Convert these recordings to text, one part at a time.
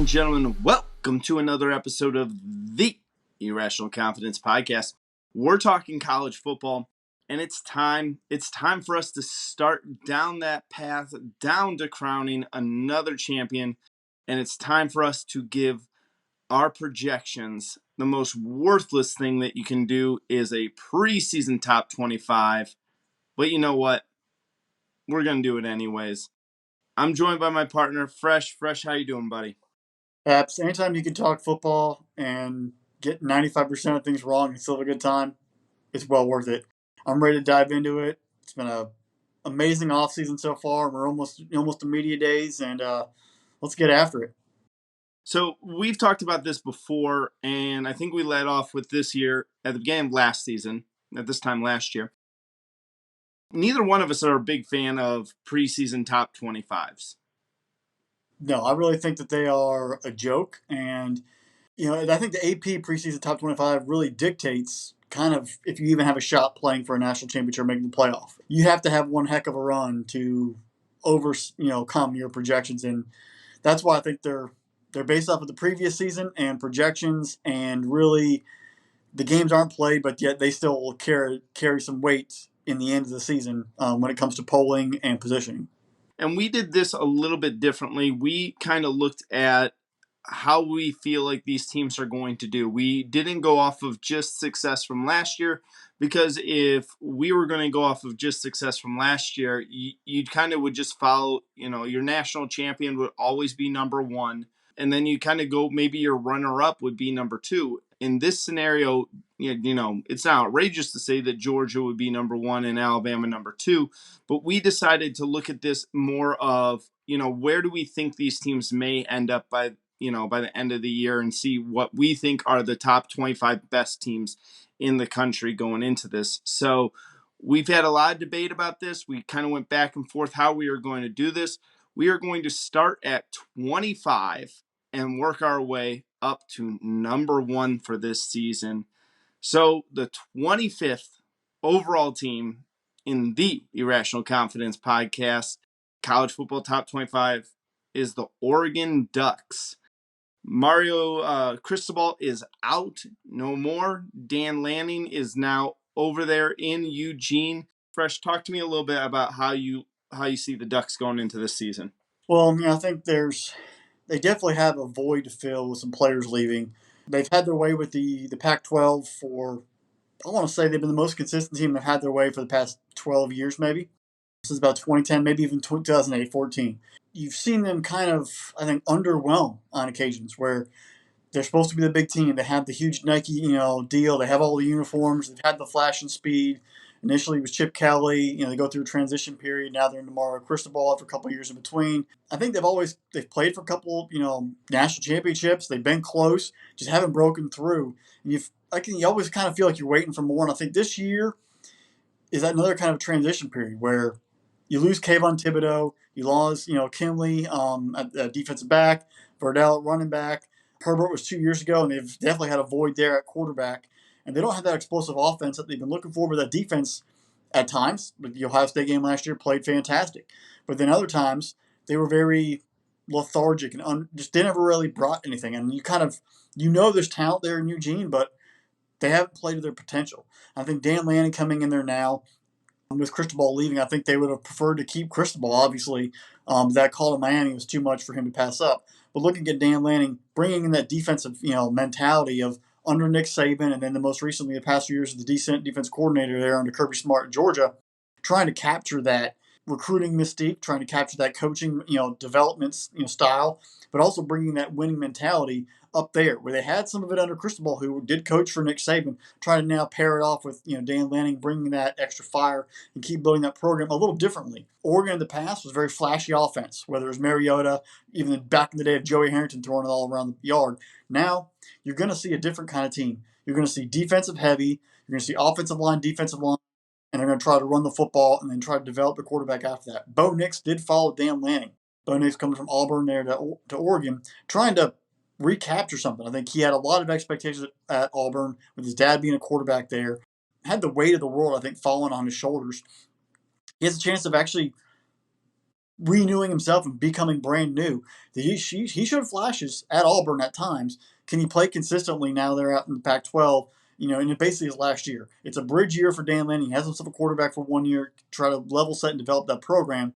and gentlemen, welcome to another episode of the Irrational Confidence Podcast. We're talking college football, and it's time for us to start down that path, down to crowning another champion, and it's time for us to give our projections. The most worthless thing that you can do is a preseason top 25, but you know what? We're going to do it anyways. I'm joined by my partner, Fresh. Fresh, how you doing, buddy? Apps. Anytime you can talk football and get 95% of things wrong and still have a good time, it's well worth it. I'm ready to dive into it. It's been a amazing offseason so far. We're almost to media days, and let's get after it. So we've talked about this before, and I think we led off with this year at the beginning of last season, at this time last year. Neither one of us are a big fan of preseason top 25s. No, I really think that they are a joke, and I think the AP preseason top 25 really dictates kind of if you even have a shot playing for a national championship or making the playoff. You have to have one heck of a run to come your projections, and that's why I think they're based off of the previous season and projections, and really the games aren't played, but yet they still will carry some weight in the end of the season when it comes to polling and positioning. And we did this a little bit differently. We kind of looked at how we feel like these teams are going to do. We didn't go off of just success from last year, because if we were going to go off of just success from last year, you kind of would just follow, your national champion would always be number one. And then you kind of go, maybe your runner up would be number two. In this scenario, it's not outrageous to say that Georgia would be number one and Alabama number two, but we decided to look at this more of, where do we think these teams may end up by the end of the year, and see what we think are the top 25 best teams in the country going into this. So we've had a lot of debate about this. We kind of went back and forth how we are going to do this. We are going to start at 25 and work our way up to number one for this season. So the 25th overall team in the Irrational Confidence Podcast, College Football Top 25, is the Oregon Ducks. Mario Cristobal is out, no more. Dan Lanning is now over there in Eugene. Fresh, talk to me a little bit about how you see the Ducks going into this season. Well, I think they definitely have a void to fill with some players leaving. They've had their way with the Pac-12 for, I want to say they've been the most consistent team that had their way for the past 12 years, maybe. Since about 2010, maybe even 2008, 14. You've seen them kind of, I think, underwhelm on occasions where they're supposed to be the big team. They have the huge Nike, deal. They have all the uniforms. They've had the flash and speed. Initially, it was Chip Kelly. They go through a transition period. Now they're in Mario Cristobal after a couple of years in between. I think they've played for a couple, national championships. They've been close, just haven't broken through. And you always kind of feel like you're waiting for more. And I think this year is that another kind of transition period where you lose Kayvon Thibodeau, you lost, Kinley at defensive back, Verdell at running back. Herbert was 2 years ago, and they've definitely had a void there at quarterback. And they don't have that explosive offense that they've been looking for, but that defense at times, with the Ohio State game last year, played fantastic. But then other times, they were very lethargic and just didn't ever really brought anything. And there's talent there in Eugene, but they haven't played to their potential. I think Dan Lanning coming in there now, with Cristobal leaving, I think they would have preferred to keep Cristobal, obviously. That call to Miami was too much for him to pass up. But looking at Dan Lanning, bringing in that defensive, mentality of under Nick Saban, and then the most recently, the past few years, the decent defense coordinator there under Kirby Smart in Georgia, trying to capture that recruiting mystique, trying to capture that coaching, development, style, but also bringing that winning mentality up there, where they had some of it under Cristobal, who did coach for Nick Saban, trying to now pair it off with Dan Lanning, bringing that extra fire and keep building that program a little differently. Oregon in the past was very flashy offense, whether it was Mariota, even back in the day of Joey Harrington throwing it all around the yard. Now you're going to see a different kind of team. You're going to see defensive heavy. You're going to see offensive line, defensive line, and they're going to try to run the football and then try to develop the quarterback after that. Bo Nix did follow Dan Lanning. Bo Nix coming from Auburn there to Oregon, trying to recapture something. I think he had a lot of expectations at Auburn with his dad being a quarterback there. Had the weight of the world, I think, falling on his shoulders. He has a chance of actually renewing himself and becoming brand new. He showed flashes at Auburn at times. Can he play consistently now they're out in the Pac-12? And it basically is last year. It's a bridge year for Dan Lanning. He has himself a quarterback for 1 year, try to level set and develop that program.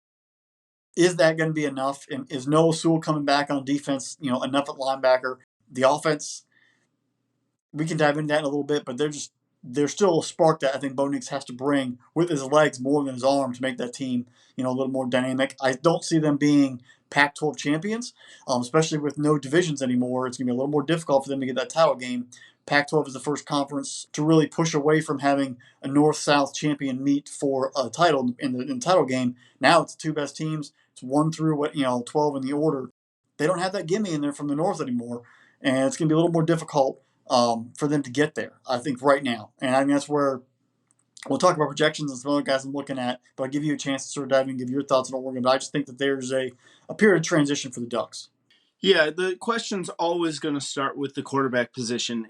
Is that going to be enough? And is Noah Sewell coming back on defense, enough at linebacker? The offense, we can dive into that in a little bit, but there's still a spark that I think Bo Nix has to bring with his legs more than his arm to make that team, a little more dynamic. I don't see them being Pac-12 champions, especially with no divisions anymore. It's going to be a little more difficult for them to get that title game. Pac-12 is the first conference to really push away from having a North-South champion meet for a title in the title game. Now it's the two best teams. It's 1 through 12 in the order. They don't have that gimme in there from the North anymore, and it's going to be a little more difficult for them to get there, I think, right now. And I think that's where we'll talk about projections and some other guys I'm looking at, but I'll give you a chance to sort of dive in and give your thoughts on Oregon. But I just think that there's a period of transition for the Ducks. Yeah, the question's always going to start with the quarterback position.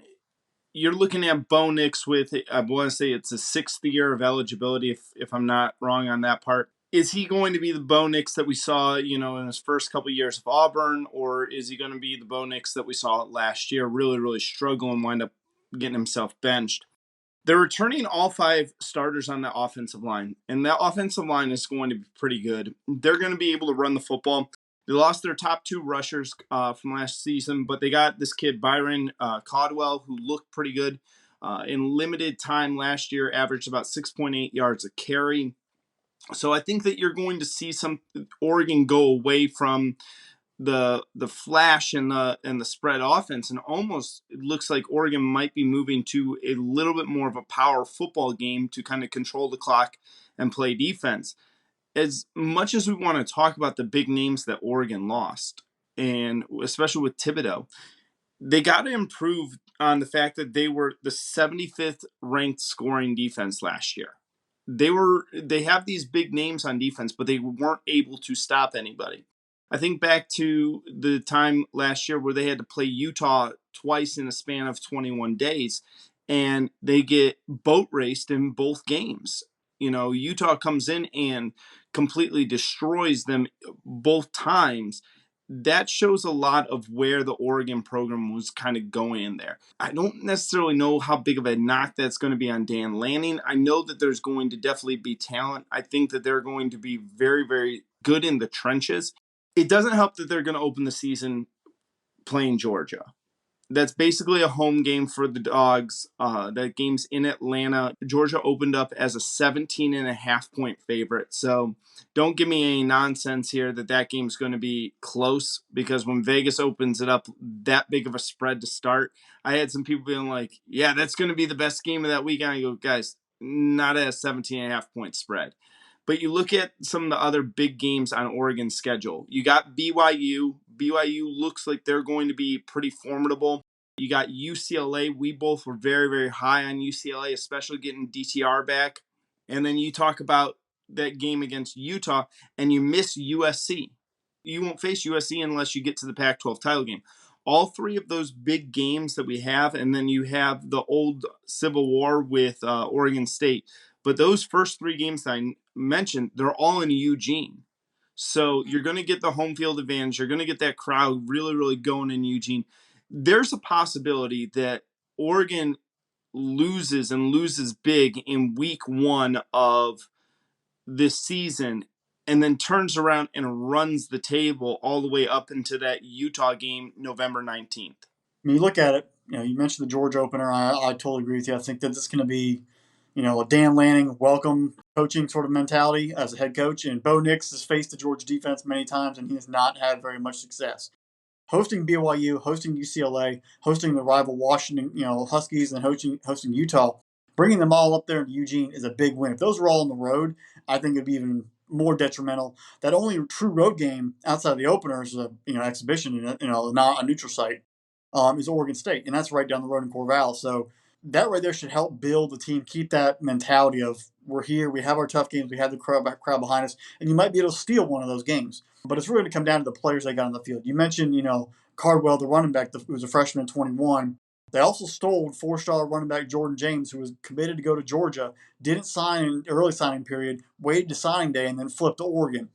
You're looking at Bo Nix with, I want to say it's a 6th year of eligibility, if I'm not wrong on that part. Is he going to be the Bo Nix that we saw, in his first couple of years of Auburn, or is he going to be the Bo Nix that we saw last year, really, really struggle and wind up getting himself benched? They're returning all 5 starters on the offensive line, and that offensive line is going to be pretty good. They're going to be able to run the football. They lost their top 2 rushers from last season, but they got this kid, Byron Caldwell, who looked pretty good. In limited time last year, averaged about 6.8 yards a carry. So I think that you're going to see some Oregon go away from the flash and the spread offense, and almost it looks like Oregon might be moving to a little bit more of a power football game to kind of control the clock and play defense. As much as we want to talk about the big names that Oregon lost, and especially with Thibodeau, they got to improve on the fact that they were the 75th ranked scoring defense last year. They have these big names on defense, but they weren't able to stop anybody. I think back to the time last year where they had to play Utah twice in a span of 21 days, and they get boat raced in both games. Utah comes in and completely destroys them both times. That shows a lot of where the Oregon program was kind of going in there. I don't necessarily know how big of a knock that's going to be on Dan Lanning. I know that there's going to definitely be talent. I think that they're going to be very, very good in the trenches. It doesn't help that they're going to open the season playing Georgia. That's basically a home game for the Dogs. That game's in Atlanta. Georgia opened up as a 17.5-point favorite. So don't give me any nonsense here that game's going to be close, because when Vegas opens it up that big of a spread to start, I had some people being like, yeah, that's going to be the best game of that weekend. I go, guys, not at a 17.5-point spread. But you look at some of the other big games on Oregon's schedule. You got BYU. BYU looks like they're going to be pretty formidable. You got UCLA. We both were very, very high on UCLA, especially getting DTR back. And then you talk about that game against Utah, and you miss USC. You won't face USC unless you get to the Pac-12 title game. All 3 of those big games that we have, and then you have the old Civil War with Oregon State. But those first 3 games that I mentioned, they're all in Eugene. So you're going to get the home field advantage. You're going to get that crowd really, really going in Eugene. There's a possibility that Oregon loses and loses big in week 1 of this season, and then turns around and runs the table all the way up into that Utah game November 19th. When you look at it, you mentioned the Georgia opener. I totally agree with you. I think that it's going to be, a Dan Lanning welcome coaching sort of mentality as a head coach. And Bo Nix has faced the Georgia defense many times, and he has not had very much success. Hosting BYU, hosting UCLA, hosting the rival Washington, Huskies, and hosting Utah, bringing them all up there in Eugene is a big win. If those were all on the road, I think it'd be even more detrimental. That only true road game outside of the opener is a exhibition, not a neutral site, is Oregon State, and that's right down the road in Corval. So that right there should help build the team, keep that mentality of we're here, we have our tough games, we have the crowd behind us, and you might be able to steal one of those games. But it's really going to come down to the players they got on the field. You mentioned, Cardwell, the running back, who was a freshman in 21. They also stole 4-star running back Jordan James, who was committed to go to Georgia, didn't sign in early signing period, waited to signing day, and then flipped to Oregon.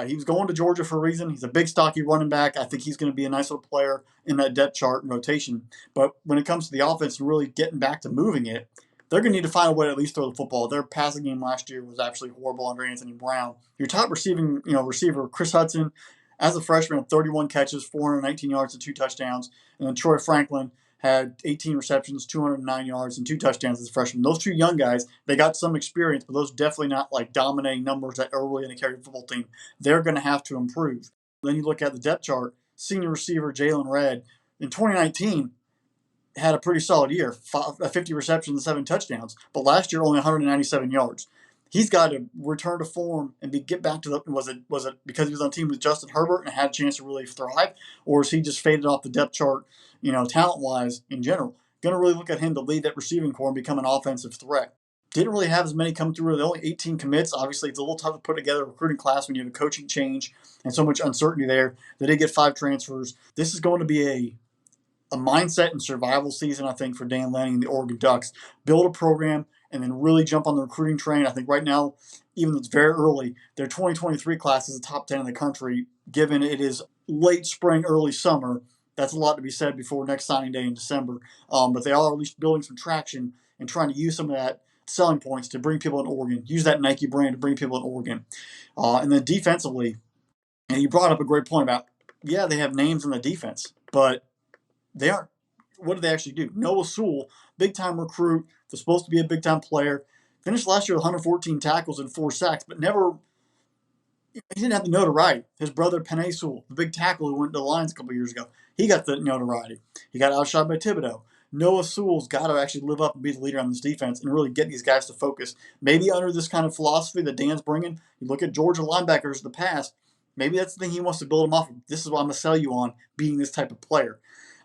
He was going to Georgia for a reason. He's a big, stocky running back. I think he's going to be a nice little player in that depth chart and rotation. But when it comes to the offense and really getting back to moving it, they're going to need to find a way to at least throw the football. Their passing game last year was absolutely horrible under Anthony Brown. Your top receiver Chris Hudson, as a freshman, had 31 catches, 419 yards, and 2 touchdowns. And then Troy Franklin had 18 receptions, 209 yards, and 2 touchdowns as a freshman. Those two young guys, they got some experience, but those definitely not like dominating numbers that are really going to carry the football team. They're going to have to improve. Then you look at the depth chart, senior receiver Jalen Redd in 2019 had a pretty solid year, 50 receptions and 7 touchdowns, but last year only 197 yards. He's got to return to form and get back to the. Was it because he was on a team with Justin Herbert and had a chance to really thrive, or is he just faded off the depth chart, talent wise in general? Going to really look at him to lead that receiving core and become an offensive threat. Didn't really have as many come through. There only 18 commits. Obviously, it's a little tough to put together a recruiting class when you have a coaching change and so much uncertainty there. They did get 5 transfers. This is going to be a mindset and survival season, I think, for Dan Lanning and the Oregon Ducks. Build a program and then really jump on the recruiting train. I think right now, even though it's very early, their 2023 class is the top 10 in the country, given it is late spring, early summer. That's a lot to be said before next signing day in December. But they are at least building some traction and trying to use some of that selling points to bring people in Oregon. Use that Nike brand to bring people in Oregon. And then defensively, and you brought up a great point about, yeah, they have names in the defense, but they aren't. What do they actually do? Noah Sewell, big time recruit, was supposed to be a big time player. Finished last year with 114 tackles and 4 sacks, but never. He didn't have the notoriety. His brother Penei Sewell, the big tackle who went to the Lions a couple years ago, he got the notoriety. He got outshot by Thibodeau. Noah Sewell's got to actually live up and be the leader on this defense and really get these guys to focus. Maybe under this kind of philosophy that Dan's bringing, you look at Georgia linebackers in the past, maybe that's the thing he wants to build them off of. This is what I'm going to sell you on, being this type of player.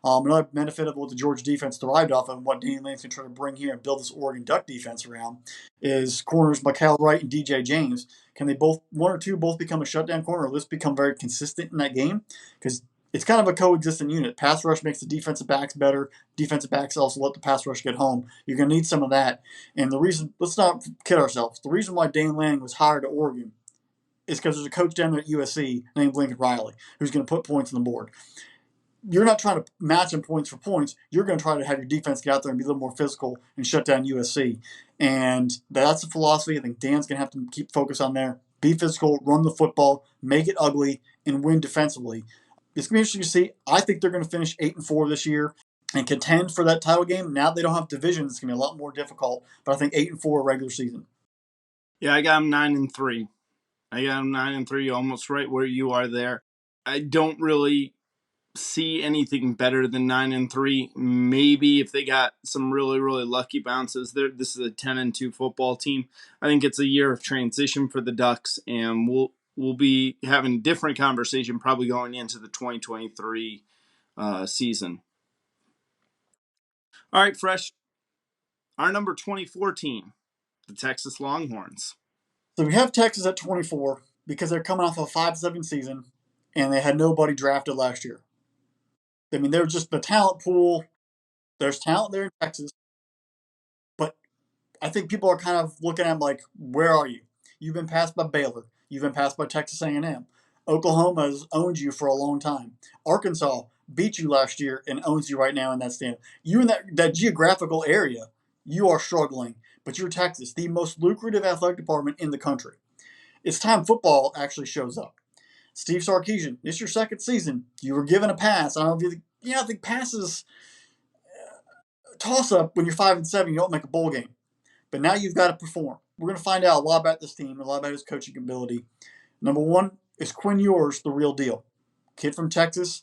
Another benefit of what the Georgia defense thrived off of and what Danny Lane's going to try to bring here and build this Oregon Duck defense around is corners Mikael Wright and DJ James. Can they both, one or two, both become a shutdown corner or at least become very consistent in that game? Because it's kind of a coexistent unit. Pass rush makes the defensive backs better. Defensive backs also let the pass rush get home. You're going to need some of that. And the reason, let's not kid ourselves, the reason why Dan Lanning was hired to Oregon is because there's a coach down there at USC named Lincoln Riley who's going to put points on the board. You're not trying to match them points for points. You're going to try to have your defense get out there and be a little more physical and shut down USC. And that's the philosophy I think Dan's going to have to keep focus on there. Be physical, run the football, make it ugly, and win defensively. It's going to be interesting to see. I think they're going to finish 8-4 this year and contend for that title game. Now they don't have divisions. It's going to be a lot more difficult. But I think 8-4 regular season. Yeah, I got them 9-3. I got them 9-3, almost right where you are there. I don't really see anything better than 9-3. Maybe if they got some really, really lucky bounces. This is a 10-2 football team. I think it's a year of transition for the Ducks, and we'll be having a different conversation probably going into the 2023 season. All right, Fresh. Our number 24 team, the Texas Longhorns. So we have Texas at 24 because they're coming off a 5-7 season, and they had nobody drafted last year. I mean, they're just the talent pool. There's talent there in Texas, but I think people are kind of looking at them like, where are you? You've been passed by Baylor. You've been passed by Texas A&M. Oklahoma has owned you for a long time. Arkansas beat you last year and owns you right now in that stand. You in that geographical area, you are struggling, but you're Texas, the most lucrative athletic department in the country. It's time football actually shows up. Steve Sarkisian, it's your second season. You were given a pass. I don't know if I think passes toss up when you're 5-7. You don't make a bowl game, but now you've got to perform. We're going to find out a lot about this team, a lot about his coaching ability. Number one is Quinn Ewers, the real deal. Kid from Texas,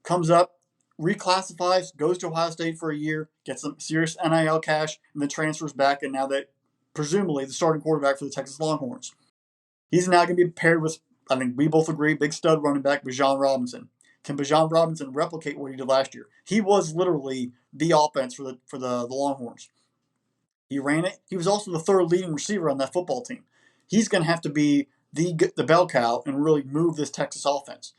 comes up, reclassifies, goes to Ohio State for a year, gets some serious NIL cash, and then transfers back. And now that presumably the starting quarterback for the Texas Longhorns. He's now going to be paired with, I think we both agree, big stud running back Bijan Robinson. Can Bijan Robinson replicate what he did last year? He was literally the offense for the Longhorns. He ran it. He was also the third leading receiver on that football team. He's going to have to be the bell cow and really move this Texas offense.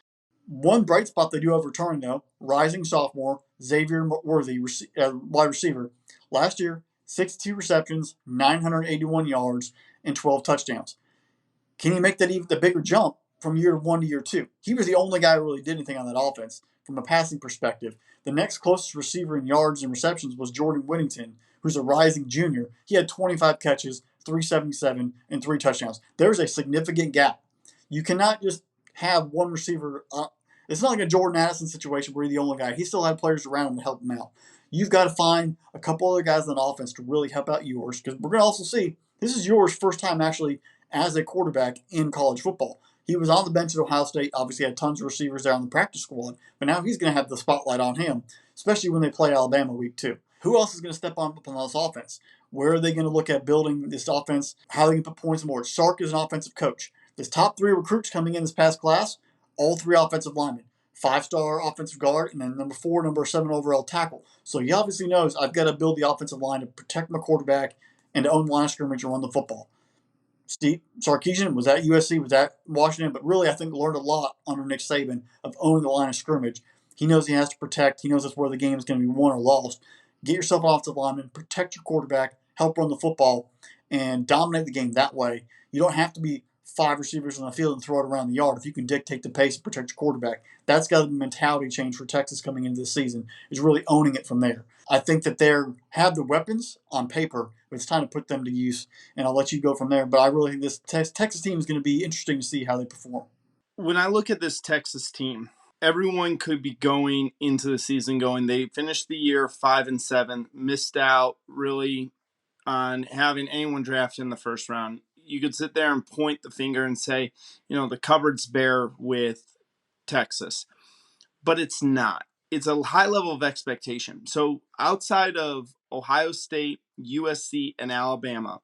One bright spot they do have returning, though, rising sophomore Xavier Worthy, wide receiver. Last year, 62 receptions, 981 yards, and 12 touchdowns. Can he make that even the bigger jump from year one to year two. He was the only guy who really did anything on that offense from a passing perspective. The next closest receiver in yards and receptions was Jordan Whittington, who's a rising junior. He had 25 catches, 377, and 3 touchdowns. There's a significant gap. You cannot just have one receiver. It's not like a Jordan Addison situation where you're the only guy. He still had players around him to help him out. You've got to find a couple other guys on offense to really help out yours, because we're going to also see this is yours first time actually as a quarterback in college football. He was on the bench at Ohio State, obviously had tons of receivers there on the practice squad, but now he's going to have the spotlight on him, especially when they play Alabama week 2. Who else is going to step up on this offense? Where are they going to look at building this offense? How are they going to put points on the board? Sark is an offensive coach. His top 3 recruits coming in this past class, all 3 offensive linemen. 5-star offensive guard, and then number 4, number 7 overall tackle. So he obviously knows I've got to build the offensive line to protect my quarterback and to own line of scrimmage and run the football. Steve Sarkisian was at USC, was at Washington, but really I think learned a lot under Nick Saban of owning the line of scrimmage. He knows he has to protect. He knows that's where the game is going to be won or lost. Get yourself an offensive lineman, protect your quarterback, help run the football, and dominate the game that way. You don't have to be 5 receivers on the field and throw it around the yard. If you can dictate the pace and protect your quarterback, that's got to be a mentality change for Texas coming into this season, is really owning it from there. I think that they have the weapons on paper, but it's time to put them to use, and I'll let you go from there. But I really think this Texas team is going to be interesting to see how they perform. When I look at this Texas team, everyone could be going into the season going, they finished the year 5-7, missed out really on having anyone drafted in the first round. You could sit there and point the finger and say, the cupboard's bare with Texas, but it's not. It's a high level of expectation. So outside of Ohio State, USC, and Alabama,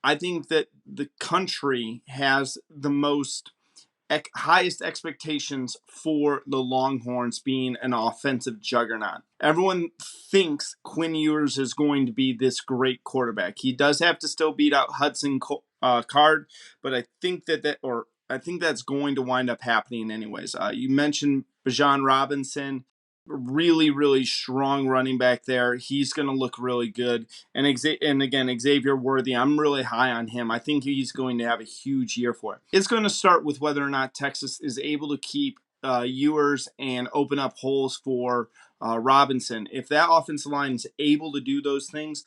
I think that the country has the most highest expectations for the Longhorns being an offensive juggernaut. Everyone thinks Quinn Ewers is going to be this great quarterback. He does have to still beat out Hudson Card, but I think I think that's going to wind up happening anyways. You mentioned Bijan Robinson, really, really strong running back there. He's going to look really good. And again, Xavier Worthy, I'm really high on him. I think he's going to have a huge year for it. It's going to start with whether or not Texas is able to keep Ewers and open up holes for Robinson. If that offensive line is able to do those things,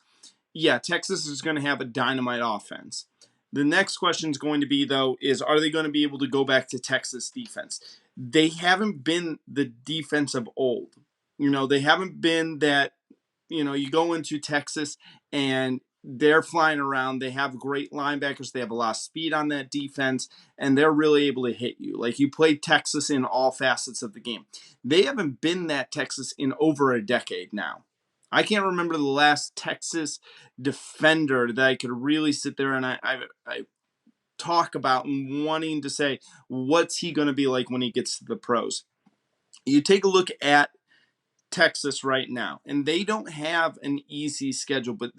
yeah, Texas is going to have a dynamite offense. The next question is going to be, though, is are they going to be able to go back to Texas defense? They haven't been the defense of old. They haven't been that, you go into Texas and they're flying around. They have great linebackers. They have a lot of speed on that defense, and they're really able to hit you. Like, you play Texas in all facets of the game. They haven't been that Texas in over a decade now. I can't remember the last Texas defender that I could really sit there and I talk about and wanting to say, what's he going to be like when he gets to the pros? You take a look at Texas right now, and they don't have an easy schedule, but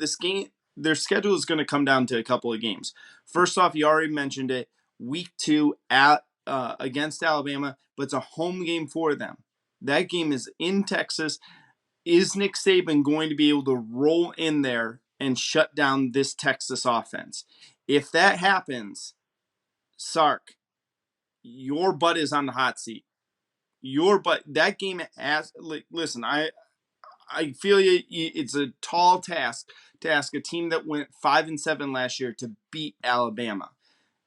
their schedule is going to come down to a couple of games. First off, you already mentioned it, week 2 at against Alabama, but it's a home game for them. That game is in Texas. Is Nick Saban going to be able to roll in there and shut down this Texas offense? If that happens, Sark, your butt is on the hot seat. Your butt. That game has. Listen, I feel you. It's a tall task to ask a team that went 5-7 last year to beat Alabama.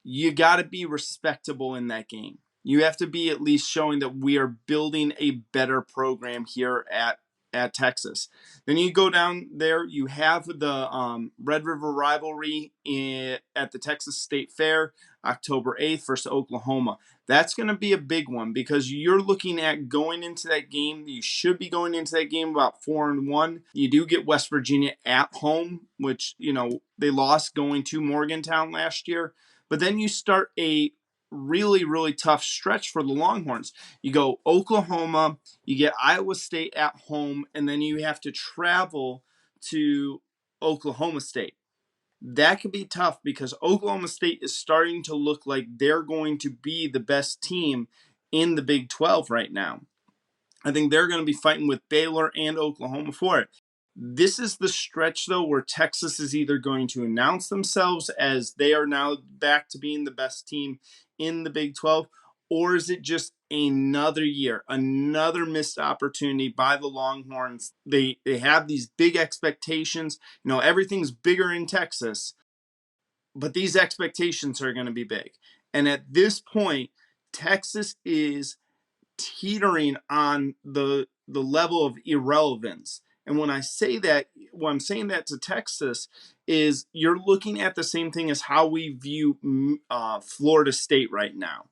You got to be respectable in that game. You have to be at least showing that we are building a better program here at Texas. Then you go down there, you have the Red River rivalry at the Texas State Fair, October 8th versus Oklahoma. That's going to be a big one because you're looking at going into that game. You should be going into that game about 4-1. You do get West Virginia at home, which, they lost going to Morgantown last year. But then you start a really, really tough stretch for the Longhorns. You go Oklahoma, you get Iowa State at home, and then you have to travel to Oklahoma State. That could be tough because Oklahoma State is starting to look like they're going to be the best team in the Big 12 right now. I think they're going to be fighting with Baylor and Oklahoma for it. This is the stretch, though, where Texas is either going to announce themselves as they are now back to being the best team in the Big 12, Or is it just another year, another missed opportunity by the Longhorns? They have these big expectations. Everything's bigger in Texas, but these expectations are going to be big. And at this point, Texas is teetering on the level of irrelevance. And when I say that, when I'm saying that to Texas, is you're looking at the same thing as how we view Florida State right now,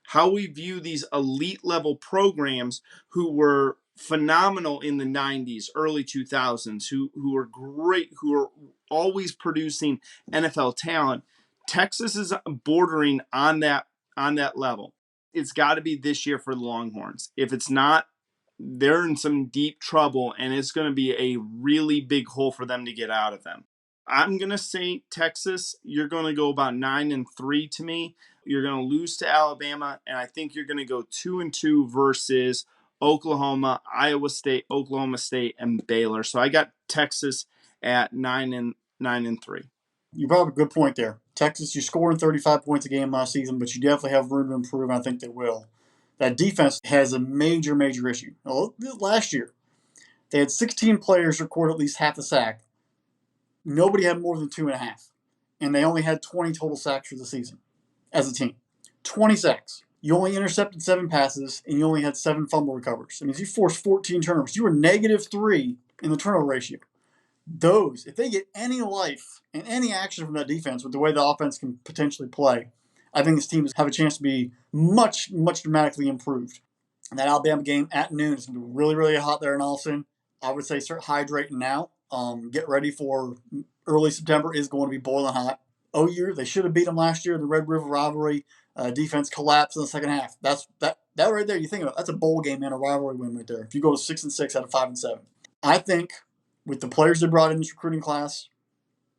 how we view these elite level programs who were phenomenal in the 90s, early 2000s, who were great, who are always producing NFL talent. Texas is bordering on that level. It's got to be this year for the Longhorns. If it's not, they're in some deep trouble, and it's going to be a really big hole for them to get out of them. I'm going to say Texas, you're going to go about 9-3 to me. You're going to lose to Alabama, and I think you're going to go 2-2 versus Oklahoma, Iowa State, Oklahoma State, and Baylor. So I got Texas at 9-3. You brought up a good point there. Texas, you're scoring 35 points a game last season, but you definitely have room to improve, and I think they will. That defense has a major, major issue. Last year, they had 16 players record at least half a sack. Nobody had more than 2.5. And they only had 20 total sacks for the season as a team. 20 sacks. You only intercepted 7 passes, and you only had 7 fumble recovers. That means you forced 14 turnovers. You were -3 in the turnover ratio. Those, if they get any life and any action from that defense with the way the offense can potentially play, I think this team have a chance to be much, much dramatically improved. And that Alabama game at noon is going to be really, really hot there in Austin. I would say start hydrating now. Get ready for early September is going to be boiling hot. OU, they should have beat them last year in the Red River rivalry. Defense collapsed in the second half. That right there. You think about it, that's a bowl game and a rivalry win right there. If you go to 6-6 out of 5-7, I think with the players they brought in this recruiting class,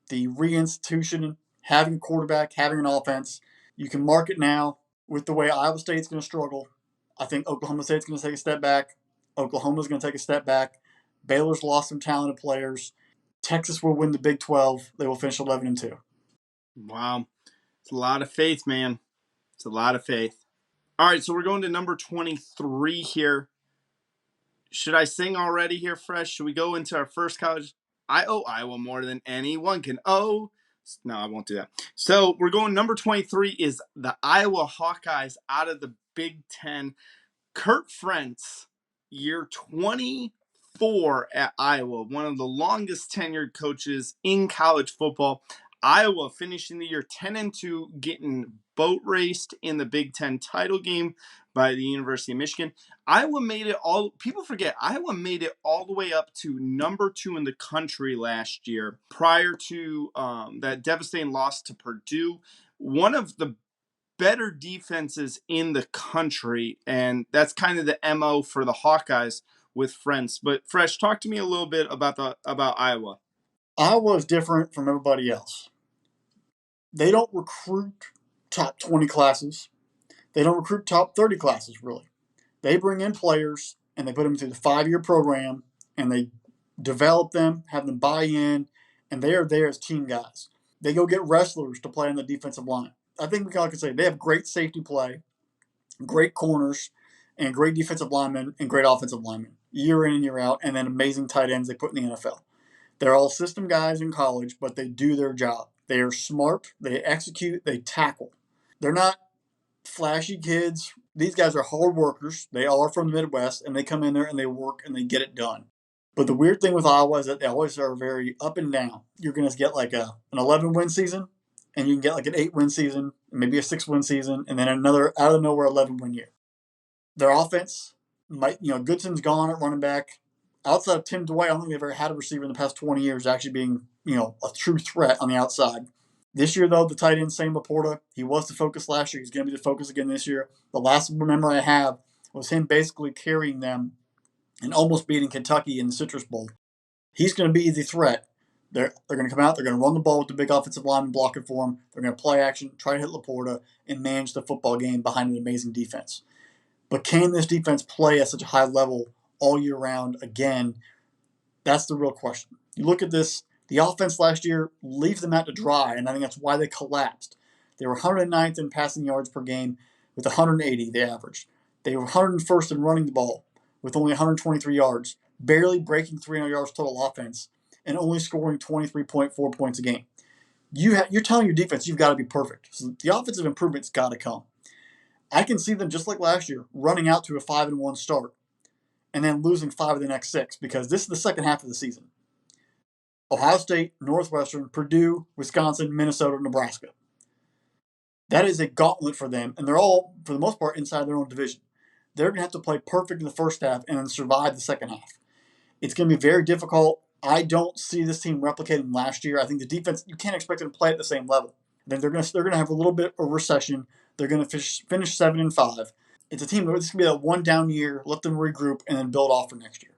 the reinstitution, having a quarterback, having an offense, you can mark it now. With the way Iowa State's going to struggle, I think Oklahoma State's going to take a step back. Oklahoma's going to take a step back. Baylor's lost some talented players. Texas will win the Big 12. They will finish 11-2. Wow. It's a lot of faith, man. It's a lot of faith. All right, so we're going to number 23 here. Should I sing already here, Fresh? Should we go into our first college? I owe Iowa more than anyone can owe. No, I won't do that. So we're going number 23 is the Iowa Hawkeyes out of the Big Ten. Kurt Frentz, year 24 at Iowa, one of the longest tenured coaches in college football. Iowa finishing the year 10-2, getting boat raced in the Big Ten title game by the University of Michigan. Iowa made it all, people forget, Iowa made it all the way up to number 2 in the country last year prior to that devastating loss to Purdue. One of the better defenses in the country, and that's kind of the MO for the Hawkeyes with Frentz. But Fresh, talk to me a little bit about Iowa. Iowa is different from everybody else. They don't recruit top 20 classes. They don't recruit top 30 classes, really. They bring in players, and they put them through the 5-year program, and they develop them, have them buy in, and they are there as team guys. They go get wrestlers to play on the defensive line. I think we can say they have great safety play, great corners, and great defensive linemen and great offensive linemen, year in and year out, and then amazing tight ends they put in the NFL. They're all system guys in college, but they do their job. They are smart, they execute, they tackle. They're not flashy kids. These guys are hard workers. They all are from the Midwest, and they come in there and they work and they get it done. But the weird thing with Iowa is that they always are very up and down. You're going to get like an 11-win season, and you can get like an 8-win season, maybe a 6-win season, and then another out of nowhere 11-win year. Their offense Goodson's gone at running back. Outside of Tim Dwight, I don't think they've ever had a receiver in the past 20 years actually being, a true threat on the outside. This year, though, the tight end, Sam Laporta, he was the focus last year. He's going to be the focus again this year. The last memory I have was him basically carrying them and almost beating Kentucky in the Citrus Bowl. He's going to be the threat. They're going to come out. They're going to run the ball with the big offensive lineman blocking for him. They're going to play action, try to hit Laporta, and manage the football game behind an amazing defense. But can this defense play at such a high level all year round again? That's the real question. You look at this, the offense last year leaves them out to dry, and I think that's why they collapsed. They were 109th in passing yards per game, with 180 they averaged. They were 101st in running the ball with only 123 yards, barely breaking 300 yards total offense, and only scoring 23.4 points a game. You're telling your defense you've got to be perfect. So the offensive improvement's got to come. I can see them just like last year running out to a 5-1 start and then losing 5 of the next 6 because this is the second half of the season. Ohio State, Northwestern, Purdue, Wisconsin, Minnesota, Nebraska. That is a gauntlet for them, and they're all, for the most part, inside their own division. They're going to have to play perfect in the first half and then survive the second half. It's going to be very difficult. I don't see this team replicating last year. I think the defense, you can't expect them to play at the same level. Then they're going to have a little bit of recession. They're going to finish 7-5. It's a team that this could be a one down year. Let them regroup and then build off for next year.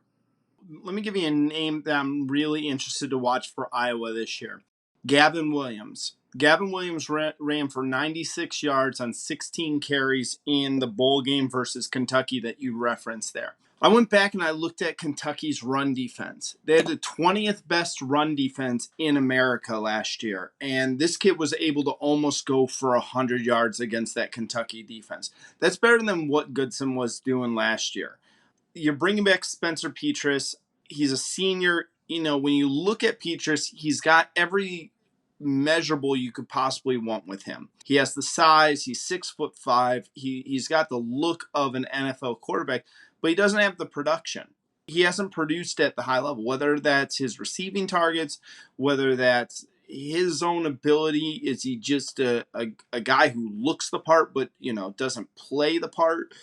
Let me give you a name that I'm really interested to watch for Iowa this year. Gavin Williams. Gavin Williams ran for 96 yards on 16 carries in the bowl game versus Kentucky that you referenced there. I went back and I looked at Kentucky's run defense. They had the 20th best run defense in America last year, and this kid was able to almost go for 100 yards against that Kentucky defense. That's better than what Goodson was doing last year. You're bringing back Spencer Petras. He's a senior. You know, when you look at Petras, he's got every measurable you could possibly want with him. He has the size. He's 6'5". He's got the look of an NFL quarterback, but he doesn't have the production. He hasn't produced at the high level, whether that's his receiving targets, whether that's his own ability. Is he just a guy who looks the part but, doesn't play the part?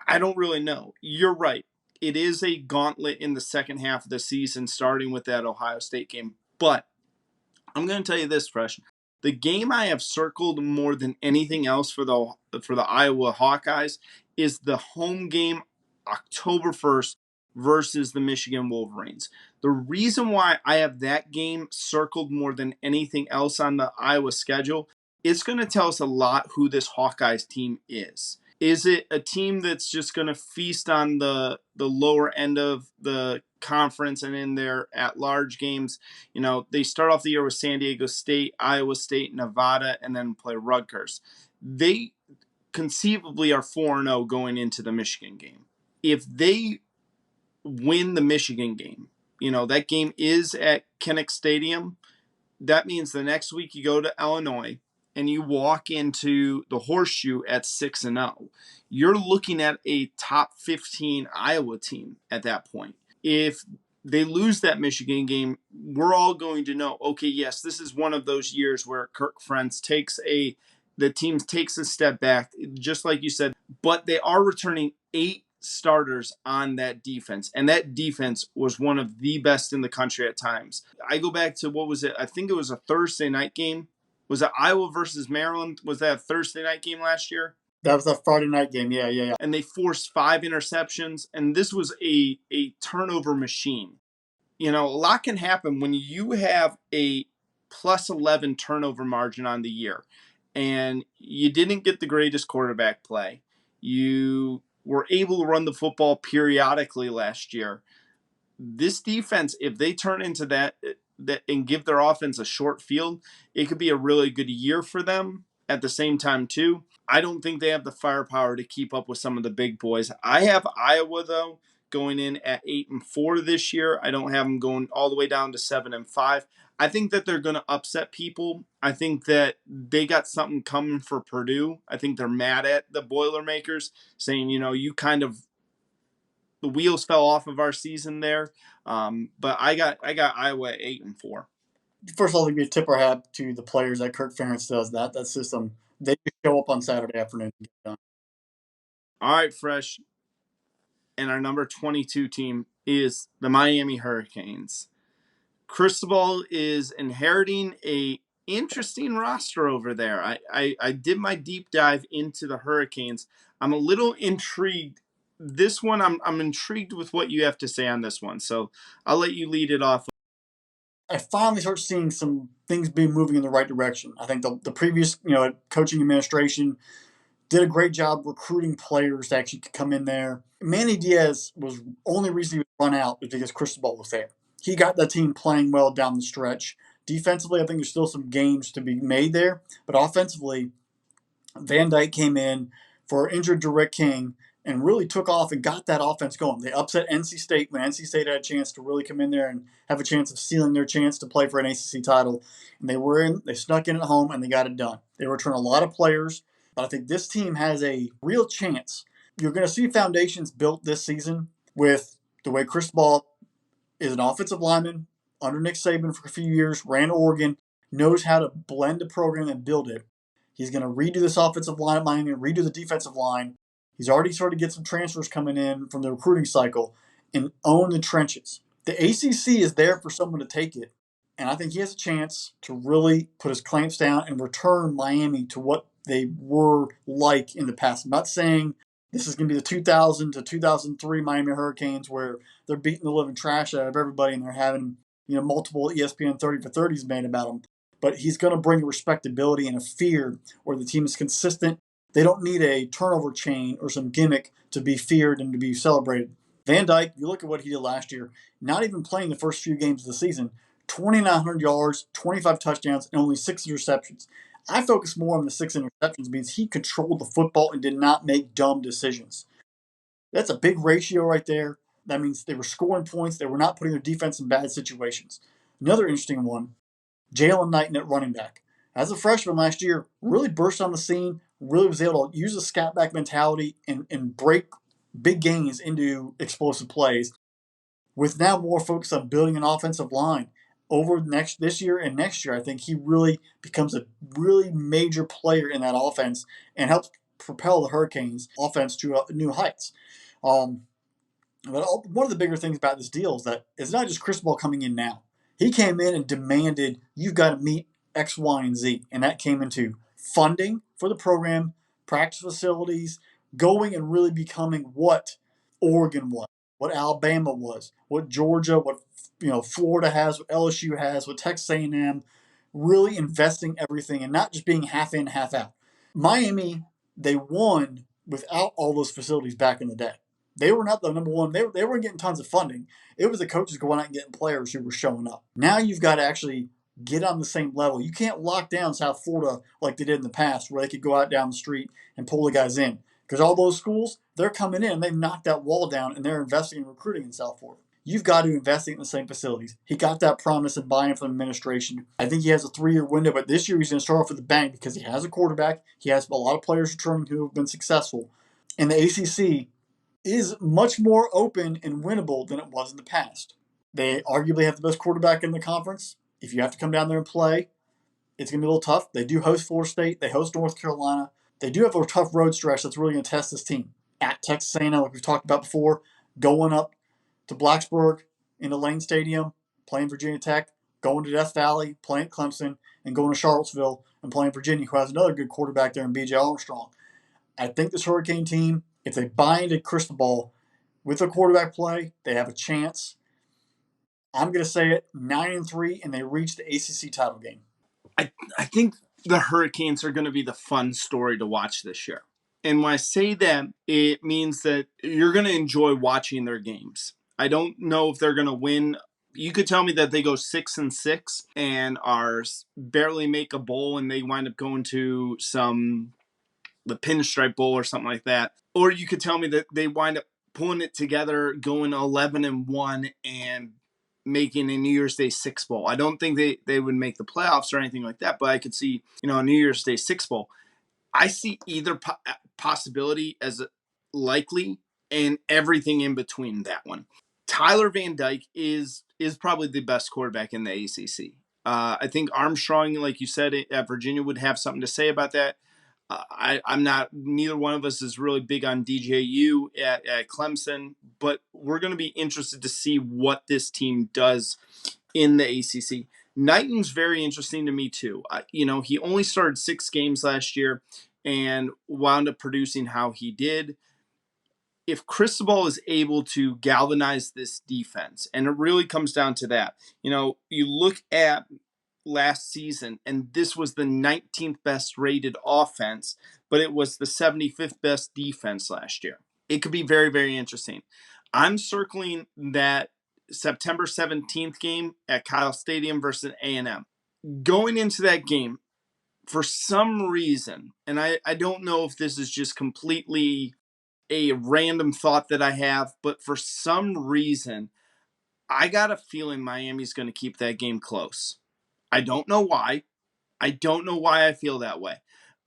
I don't really know. You're right. It is a gauntlet in the second half of the season, starting with that Ohio State game. But I'm going to tell you this, Fresh. The game I have circled more than anything else for the Iowa Hawkeyes is the home game October 1st versus the Michigan Wolverines. The reason why I have that game circled more than anything else on the Iowa schedule, it's going to tell us a lot who this Hawkeyes team is. Is it a team that's just going to feast on the lower end of the conference and in their at-large games? They start off the year with San Diego State, Iowa State, Nevada, and then play Rutgers. They conceivably are 4-0 going into the Michigan game. If they win the Michigan game, that game is at Kinnick Stadium. That means the next week you go to Illinois and you walk into the Horseshoe at 6-0. You're looking at a top 15 Iowa team at that point. If they lose that Michigan game, we're all going to know, okay, yes, this is one of those years where Kirk Ferentz the team takes a step back, just like you said, but they are returning 8 starters on that defense, and that defense was one of the best in the country at times. I go back to, what was it? I think it was a Thursday night game. Was it Iowa versus Maryland? Was that a Thursday night game last year? That was a Friday night game. Yeah. And they forced 5 interceptions, and this was a turnover machine. A lot can happen when you have a plus 11 turnover margin on the year, and you didn't get the greatest quarterback play. You were able to run the football periodically last year. This defense, if they turn into that and give their offense a short field, it could be a really good year for them. At the same time, too, I don't think they have the firepower to keep up with some of the big boys. I have Iowa, though, going in at 8-4 this year. I don't have them going all the way down to 7-5. I think that they're going to upset people. I think that they got something coming for Purdue. I think they're mad at the Boilermakers, saying, you kind of, the wheels fell off of our season there. But I got Iowa at 8-4. First of all, give me a tip or hat to the players that Kirk Ferentz does. That system, they just show up on Saturday afternoon and get done. All right, Fresh. And our number 22 team is the Miami Hurricanes. Cristobal is inheriting a interesting roster over there. I did my deep dive into the Hurricanes. I'm a little intrigued. This one, I'm intrigued with what you have to say on this one. So I'll let you lead it off. I finally start seeing some things being moving in the right direction. I think the previous coaching administration did a great job recruiting players to actually come in there. Manny Diaz was only reason he was run out was because Cristobal was there. He got the team playing well down the stretch. Defensively, I think there's still some games to be made there, but offensively, Van Dyke came in for injured Derek King and really took off and got that offense going. They upset NC State when NC State had a chance to really come in there and have a chance of sealing their chance to play for an ACC title. And they snuck in at home and they got it done. They returned a lot of players, but I think this team has a real chance. You're going to see foundations built this season with the way Cristobal is an offensive lineman under Nick Saban for a few years, ran Oregon, knows how to blend a program and build it. He's going to redo this offensive line at Miami, redo the defensive line. He's already started to get some transfers coming in from the recruiting cycle and own the trenches. The ACC is there for someone to take it, and I think he has a chance to really put his clamps down and return Miami to what they were like in the past. I'm not saying this is going to be the 2000 to 2003 Miami Hurricanes where they're beating the living trash out of everybody and they're having multiple ESPN 30 for 30s made about them. But he's going to bring a respectability and a fear where the team is consistent. They don't need a turnover chain or some gimmick to be feared and to be celebrated. Van Dyke, you look at what he did last year, not even playing the first few games of the season, 2,900 yards, 25 touchdowns, and only 6 interceptions. I focus more on the 6 interceptions because he controlled the football and did not make dumb decisions. That's a big ratio right there. That means they were scoring points. They were not putting their defense in bad situations. Another interesting one, Jalen Knighton at running back. As a freshman last year, really burst on the scene, really was able to use a scat back mentality and break big gains into explosive plays. With now more focus on building an offensive line over this year and next year, I think he really becomes a really major player in that offense and helps propel the Hurricanes offense to new heights. Um, but one of the bigger things about this deal is that it's not just Cristobal coming in now. He came in and demanded, you've got to meet X, Y, and Z. And that came into funding for the program, practice facilities, going and really becoming what Oregon was, what Alabama was, what Georgia, what Florida has, what LSU has, what Texas A&M, really investing everything and not just being half in, half out. Miami, they won without all those facilities back in the day. They were not the number one. They weren't getting tons of funding. It was the coaches going out and getting players who were showing up. Now you've got to actually get on the same level. You can't lock down South Florida like they did in the past, where they could go out down the street and pull the guys in. Because all those schools, they're coming in and they've knocked that wall down and they're investing in recruiting in South Florida. You've got to invest in the same facilities. He got that promise and buy-in from the administration. I think he has a 3-year window, but this year he's going to start off with a bang because he has a quarterback. He has a lot of players returning who have been successful. And the ACC is much more open and winnable than it was in the past. They arguably have the best quarterback in the conference. If you have to come down there and play, it's going to be a little tough. They do host Florida State. They host North Carolina. They do have a tough road stretch that's really going to test this team. At Texas A&M, like we've talked about before, going up to Blacksburg into Lane Stadium, playing Virginia Tech, going to Death Valley, playing Clemson, and going to Charlottesville and playing Virginia, who has another good quarterback there in B.J. Armstrong. I think this Hurricane team, if they buy into Cristobal with a quarterback play, they have a chance. I'm going to say it 9-3, and they reach the ACC title game. I think the Hurricanes are going to be the fun story to watch this year. And when I say that, it means that you're going to enjoy watching their games. I don't know if they're going to win. You could tell me that they go 6-6 and are barely make a bowl and they wind up going to the Pinstripe Bowl or something like that. Or you could tell me that they wind up pulling it together, going 11-1 and making a New Year's Day 6 bowl. I don't think they would make the playoffs or anything like that, but I could see, a New Year's Day 6 bowl. I see either possibility as likely and everything in between that one. Tyler Van Dyke is probably the best quarterback in the ACC. I think Armstrong, like you said, at Virginia would have something to say about that. I'm not, neither one of us is really big on DJU at Clemson, but we're going to be interested to see what this team does in the ACC. Knighton's very interesting to me too. He only started 6 games last year and wound up producing how he did. If Cristobal is able to galvanize this defense, and it really comes down to that, you look at last season, and this was the 19th best rated offense, but it was the 75th best defense last year. It could be very, very interesting. I'm circling that September 17th game at Kyle Stadium versus A&M. Going into that game, For some reason, and I don't know if this is just completely a random thought that I have, but for some reason, I got a feeling Miami's going to keep that game close. I don't know why. I don't know why I feel that way.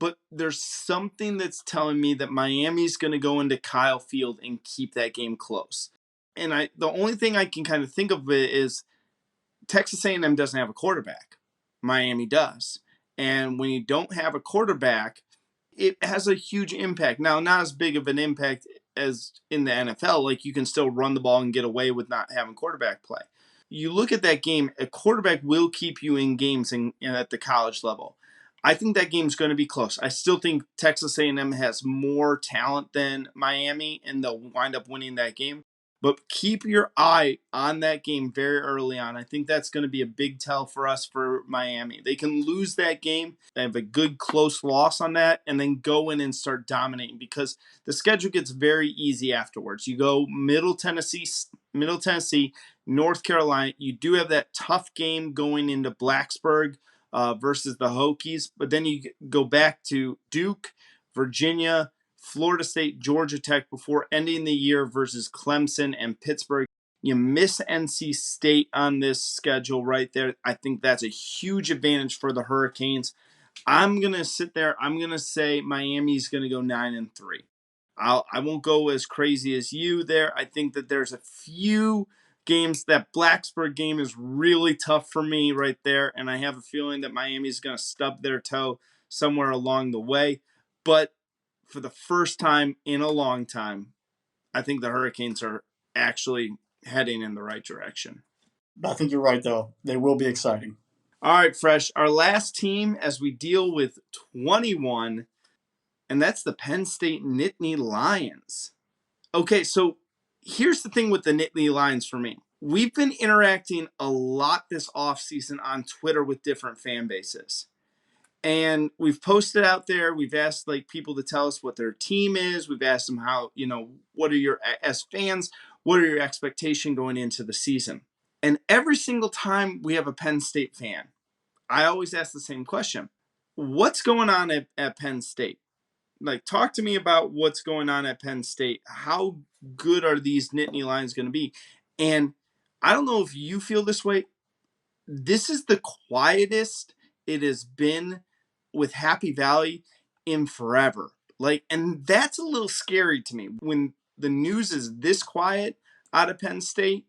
But there's something that's telling me that Miami's going to go into Kyle Field and keep that game close. And the only thing I can kind of think of it is Texas A&M doesn't have a quarterback. Miami does. And when you don't have a quarterback, it has a huge impact. Now, not as big of an impact as in the NFL. Like, you can still run the ball and get away with not having quarterback play. You look at that game, a quarterback will keep you in games at the college level. I think that game's going to be close. I still think Texas A&M has more talent than Miami, and they'll wind up winning that game. But keep your eye on that game very early on. I think that's going to be a big tell for us for Miami. They can lose that game. They have a good close loss on that, and then go in and start dominating, because the schedule gets very easy afterwards. You go Middle Tennessee, North Carolina. You do have that tough game going into Blacksburg versus the Hokies, but then you go back to Duke, Virginia, Florida State, Georgia Tech before ending the year versus Clemson and Pittsburgh. You miss NC State on this schedule right there. I think that's a huge advantage for the Hurricanes. I'm going to sit there. I'm going to say Miami's going to go 9-3. I won't go as crazy as you there. I think that there's a few games. That Blacksburg game is really tough for me right there, and I have a feeling that Miami's going to stub their toe somewhere along the way. But for the first time in a long time, I think the Hurricanes are actually heading in the right direction. I think you're right, though. They will be exciting. All right, Fresh. Our last team as we deal with 21, and that's the Penn State Nittany Lions. Okay, so here's the thing with the Nittany Lions for me. We've been interacting a lot this offseason on Twitter with different fan bases. And we've posted out there. We've asked people to tell us what their team is. We've asked them how, what are your, as fans, what are your expectations going into the season? And every single time we have a Penn State fan, I always ask the same question. What's going on at Penn State? Talk to me about what's going on at Penn State. How good are these Nittany Lions going to be? And I don't know if you feel this way. This is the quietest it has been with Happy Valley in forever. And that's a little scary to me. When the news is this quiet out of Penn State,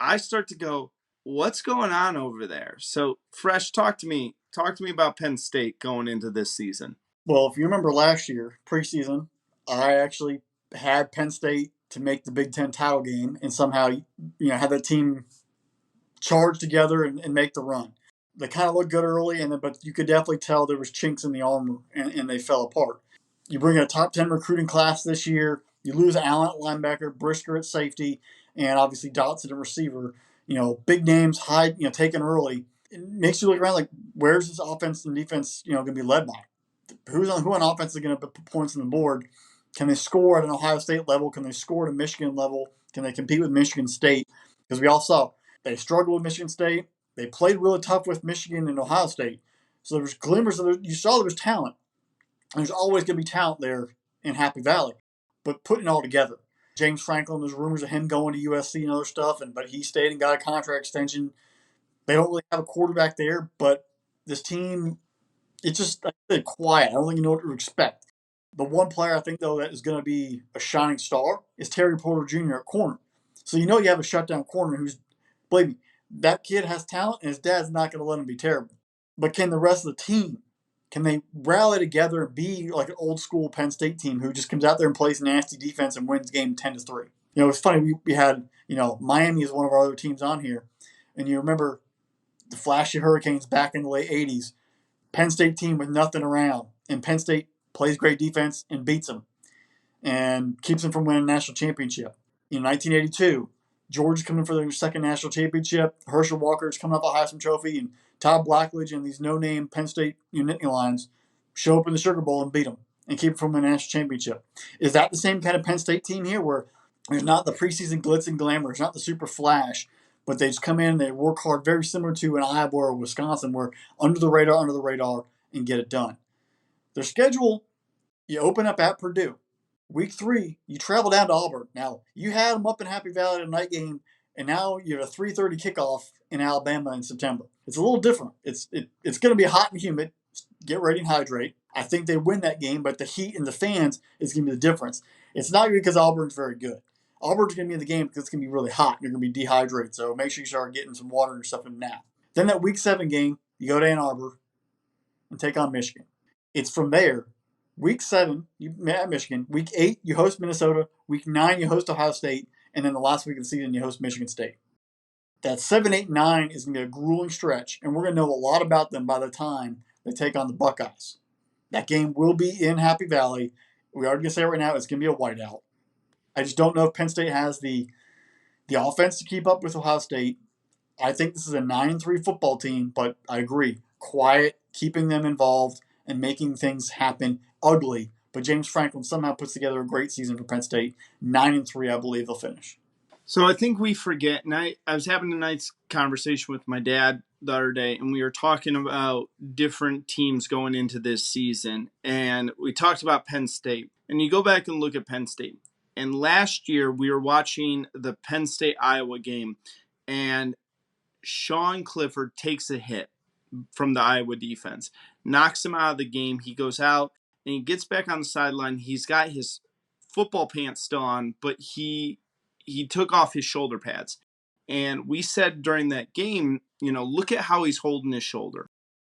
I start to go, what's going on over there? So, Fresh, talk to me. Talk to me about Penn State going into this season. Well, if you remember last year, preseason, I actually had Penn State to make the Big Ten title game and somehow, have that team charge together and make the run. They kind of looked good early, but you could definitely tell there was chinks in the armor, and they fell apart. You bring in a top 10 recruiting class this year. You lose Allen at linebacker, Brisker at safety, and obviously Dotson at receiver. Big names, high, taken early. It makes you look around like, where's this offense and defense, going to be led by? Who on offense is going to put points on the board? Can they score at an Ohio State level? Can they score at a Michigan level? Can they compete with Michigan State? Because we all saw they struggled with Michigan State. They played really tough with Michigan and Ohio State. So there was glimmers of you saw there was talent. There's always going to be talent there in Happy Valley. But putting it all together, James Franklin, there's rumors of him going to USC and other stuff, but he stayed and got a contract extension. They don't really have a quarterback there, but this team, it's just quiet. I don't think you know what to expect. The one player I think, though, that is going to be a shining star is Terry Porter Jr. at corner. So you have a shutdown corner who's, believe me, that kid has talent, and his dad's not going to let him be terrible. But can the rest of the team, can they rally together and be like an old school Penn State team who just comes out there and plays nasty defense and wins game 10-3? It's funny, we had, Miami is one of our other teams on here, and you remember the flashy Hurricanes back in the late 80s. Penn State team with nothing around, and Penn State plays great defense and beats them and keeps them from winning a national championship. In 1982, Georgia's coming for their second national championship. Herschel Walker's coming off a Heisman Trophy, and Todd Blackledge and these no-name Penn State Nittany Lions show up in the Sugar Bowl and beat them and keep them from winning a national championship. Is that the same kind of Penn State team here, where there's not the preseason glitz and glamour, there's not the super flash, but they just come in, they work hard, very similar to an Iowa or Wisconsin, where under the radar, and get it done. Their schedule, you open up at Purdue. Week 3, you travel down to Auburn. Now, you had them up in Happy Valley at a night game, and now you have a 3:30 kickoff in Alabama in September. It's a little different. It's going to be hot and humid. Get ready and hydrate. I think they win that game, but the heat and the fans is going to be the difference. It's not because Auburn's very good. Auburn's going to be in the game because it's going to be really hot. And you're going to be dehydrated, so make sure you start getting some water and stuff in now. Then that Week 7 game, you go to Ann Arbor and take on Michigan. It's from there. Week 7, you at Michigan. Week 8, you host Minnesota. Week 9, you host Ohio State. And then the last week of the season, you host Michigan State. That 7, 8, 9 is going to be a grueling stretch, and we're going to know a lot about them by the time they take on the Buckeyes. That game will be in Happy Valley. We are going to say it right now, it's going to be a whiteout. I just don't know if Penn State has the offense to keep up with Ohio State. I think this is a 9-3 football team, but I agree. Quiet, keeping them involved, and making things happen ugly. But James Franklin somehow puts together a great season for Penn State. 9-3, I believe they'll finish. So I think we forget, and I was having a nice conversation with my dad the other day, and we were talking about different teams going into this season, and we talked about Penn State. And you go back and look at Penn State. And last year we were watching the Penn State-Iowa game, and Sean Clifford takes a hit from the Iowa defense, knocks him out of the game. He goes out, and he gets back on the sideline. He's got his football pants still on, but he took off his shoulder pads. And we said during that game, look at how he's holding his shoulder.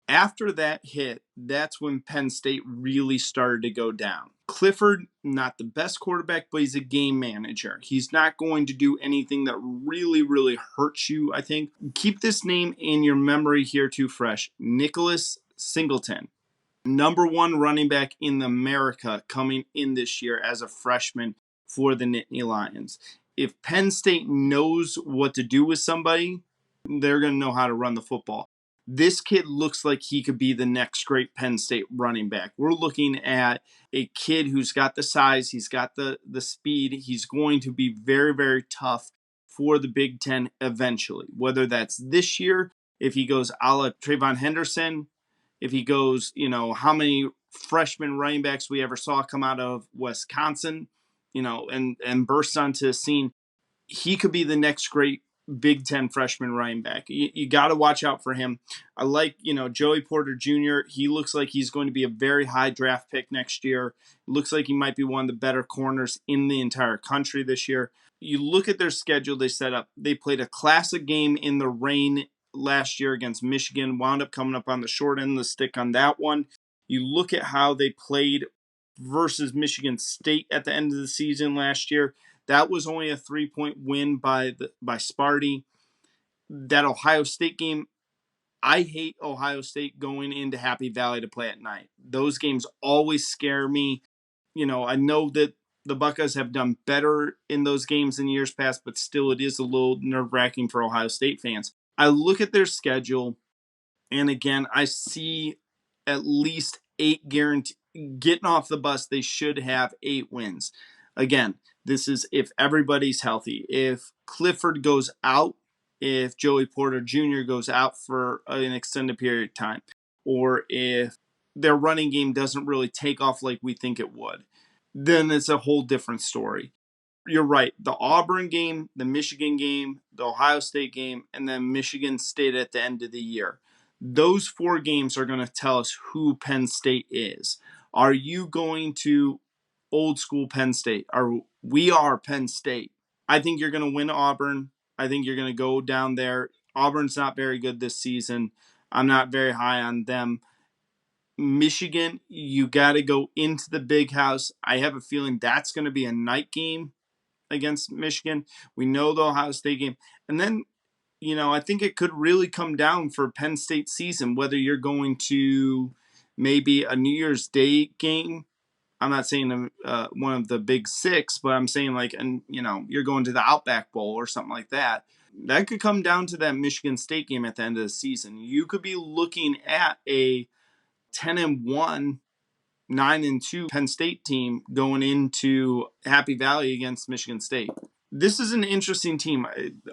After that hit, that's when Penn State really started to go down. Clifford, not the best quarterback, but he's a game manager. He's not going to do anything that really, really hurts you, I think. Keep this name in your memory here too fresh. Nicholas Singleton. Number 1 running back in America coming in this year as a freshman for the Nittany Lions. If Penn State knows what to do with somebody, they're going to know how to run the football. This kid looks like he could be the next great Penn State running back. We're looking at a kid who's got the size, he's got the speed, he's going to be very, very tough for the Big Ten eventually. Whether that's this year, if he goes a la Trayvon Henderson, if he goes, how many freshman running backs we ever saw come out of Wisconsin, and burst onto the scene, he could be the next great Big Ten freshman running back. You got to watch out for him. I like, Joey Porter Jr. He looks like he's going to be a very high draft pick next year. Looks like he might be one of the better corners in the entire country this year. You look at their schedule they set up. They played a classic game in the rain last year against Michigan, wound up coming up on the short end of the stick on that one. You look at how they played versus Michigan State at the end of the season last year. That was only a 3-point win by Sparty. That Ohio State game, I hate Ohio State going into Happy Valley to play at night. Those games always scare me. I know that the Buckeyes have done better in those games in years past, but still it is a little nerve-wracking for Ohio State fans. I look at their schedule, and again, I see at least 8 guaranteed. Getting off the bus, they should have 8 wins. Again, this is if everybody's healthy. If Clifford goes out, if Joey Porter Jr. goes out for an extended period of time, or if their running game doesn't really take off like we think it would, then it's a whole different story. You're right. The Auburn game, the Michigan game, the Ohio State game, and then Michigan State at the end of the year. Those 4 games are going to tell us who Penn State is. Are you going to old school Penn State? We are Penn State. I think you're going to win Auburn. I think you're going to go down there. Auburn's not very good this season. I'm not very high on them. Michigan, you got to go into the big house. I have a feeling that's going to be a night game against Michigan. We know the Ohio State game. And then, I think it could really come down for Penn State season, whether you're going to maybe a New Year's Day game. I'm not saying one of the big 6, but I'm saying you're going to the Outback Bowl or something like that. That could come down to that Michigan State game at the end of the season. You could be looking at a 10-1, 9-2 Penn State team going into Happy Valley against Michigan State. This is an interesting team.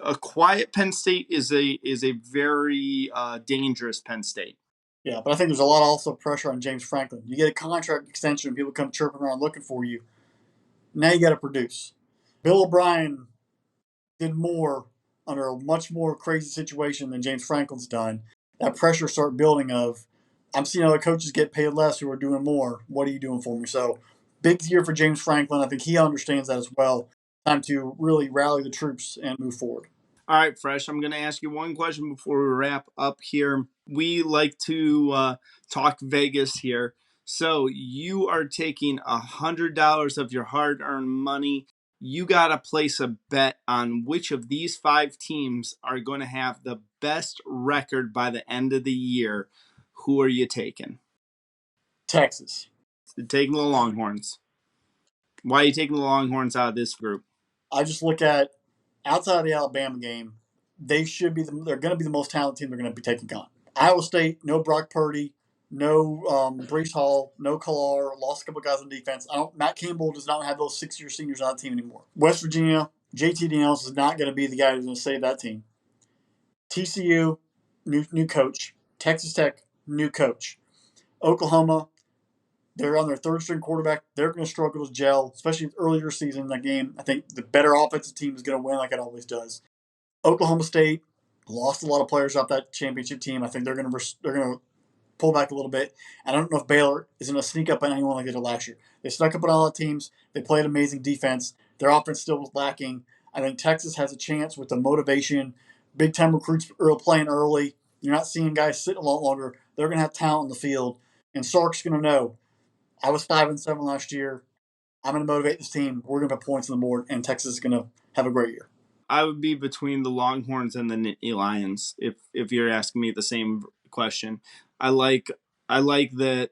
A quiet Penn State is a very dangerous Penn State. Yeah, but I think there's a lot of also pressure on James Franklin. You get a contract extension, people come chirping around looking for you. Now you got to produce. Bill O'Brien did more under a much more crazy situation than James Franklin's done. That pressure start building of, I'm seeing other coaches get paid less who are doing more. What are you doing for me? So big year for James Franklin. I think he understands that as well. Time to really rally the troops and move forward. All right, Fresh, I'm going to ask you one question before we wrap up here. We like to talk Vegas here. So you are taking $100 of your hard-earned money. You got to place a bet on which of these five teams are going to have the best record by the end of the year. Who are you taking? Texas. Taking the Longhorns. Why are you taking the Longhorns out of this group? I just look at outside of the Alabama game, they're going to be the most talented team they're going to be taking on. Iowa State, no Brock Purdy, no Brees Hall, no Kallar, lost a couple guys on defense. Matt Campbell does not have those 6-year seniors on that team anymore. West Virginia, JT Daniels is not going to be the guy who's going to save that team. TCU, new coach. Texas Tech, new coach. Oklahoma, they're on their third string quarterback. They're going to struggle to gel, especially earlier season in that game. I think the better offensive team is going to win like it always does. Oklahoma State lost a lot of players off that championship team. I think they're going to pull back a little bit. And I don't know if Baylor is going to sneak up on anyone like they did last year. They snuck up on all the teams. They played amazing defense. Their offense still was lacking. I think Texas has a chance with the motivation. Big time recruits are playing early. You're not seeing guys sit a lot longer. They're going to have talent in the field. And Sark's going to know, I was 5-7 last year. I'm going to motivate this team. We're going to put points on the board, and Texas is going to have a great year. I would be between the Longhorns and the Nittany Lions if you're asking me the same question. I like the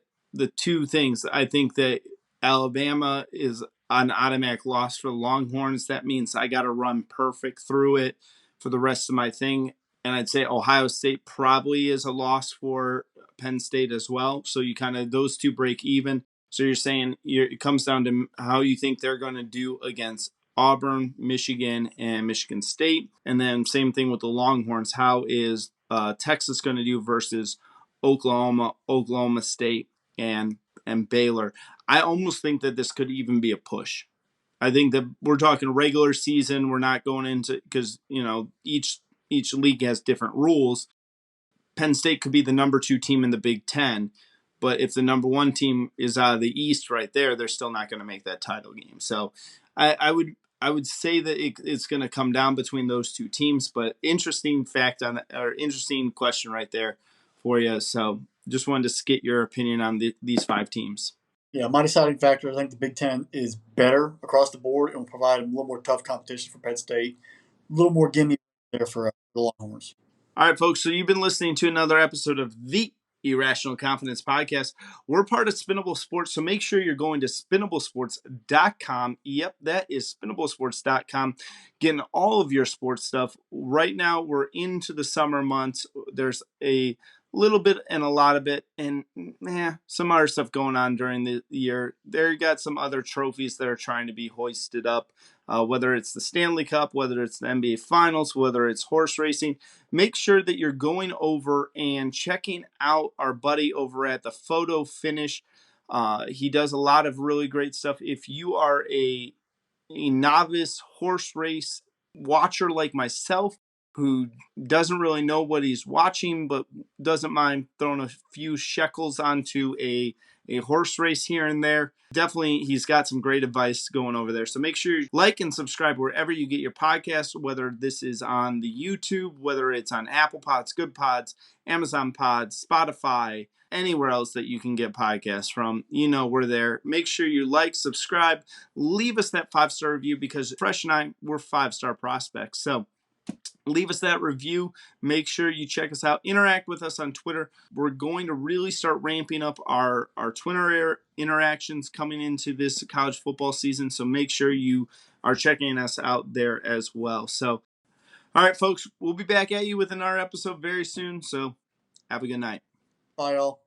two things. I think that Alabama is an automatic loss for the Longhorns. That means I got to run perfect through it for the rest of my thing. And I'd say Ohio State probably is a loss for Penn State as well. So you kind of those two break even. So you're saying it comes down to how you think they're going to do against Auburn, Michigan, and Michigan State. And then same thing with the Longhorns. How is Texas going to do versus Oklahoma, Oklahoma State, and Baylor? I almost think that this could even be a push. I think that we're talking regular season. We're not going into because each league has different rules. Penn State could be the number 2 team in the Big Ten, but if the number 1 team is out of the East right there, they're still not going to make that title game. So I would say that it's going to come down between those two teams. But interesting fact or interesting question right there for you. So just wanted to get your opinion on these 5 teams. Yeah, my deciding factor, I think the Big Ten is better across the board and will provide a little more tough competition for Penn State. A little more gimme there for the Longhorns. All right, folks. So you've been listening to another episode of the Irrational Confidence Podcast. We're part of Spinnable Sports, so make sure you're going to spinnablesports.com. Yep, that is spinnablesports.com. Getting all of your sports stuff. Right now, we're into the summer months. There's a little bit and a lot of it, and some other stuff going on during the year. There you got some other trophies that are trying to be hoisted up, whether it's the Stanley Cup, whether it's the NBA Finals, whether it's horse racing. Make sure that you're going over and checking out our buddy over at the Photo Finish. He does a lot of really great stuff. If you are a novice horse race watcher like myself, who doesn't really know what he's watching, but doesn't mind throwing a few shekels onto a horse race here and there. Definitely, he's got some great advice going over there. So make sure you like and subscribe wherever you get your podcasts, whether this is on the YouTube, whether it's on Apple Pods, Good Pods, Amazon Pods, Spotify, anywhere else that you can get podcasts from. We're there. Make sure you like, subscribe, leave us that 5-star review because Fresh and I, we're 5-star prospects. So leave us that review. Make sure you check us out. Interact with us on Twitter. We're going to really start ramping up our Twitter interactions coming into this college football season. So make sure you are checking us out there as well. So, all right, folks, we'll be back at you with another episode very soon. So have a good night. Bye, y'all.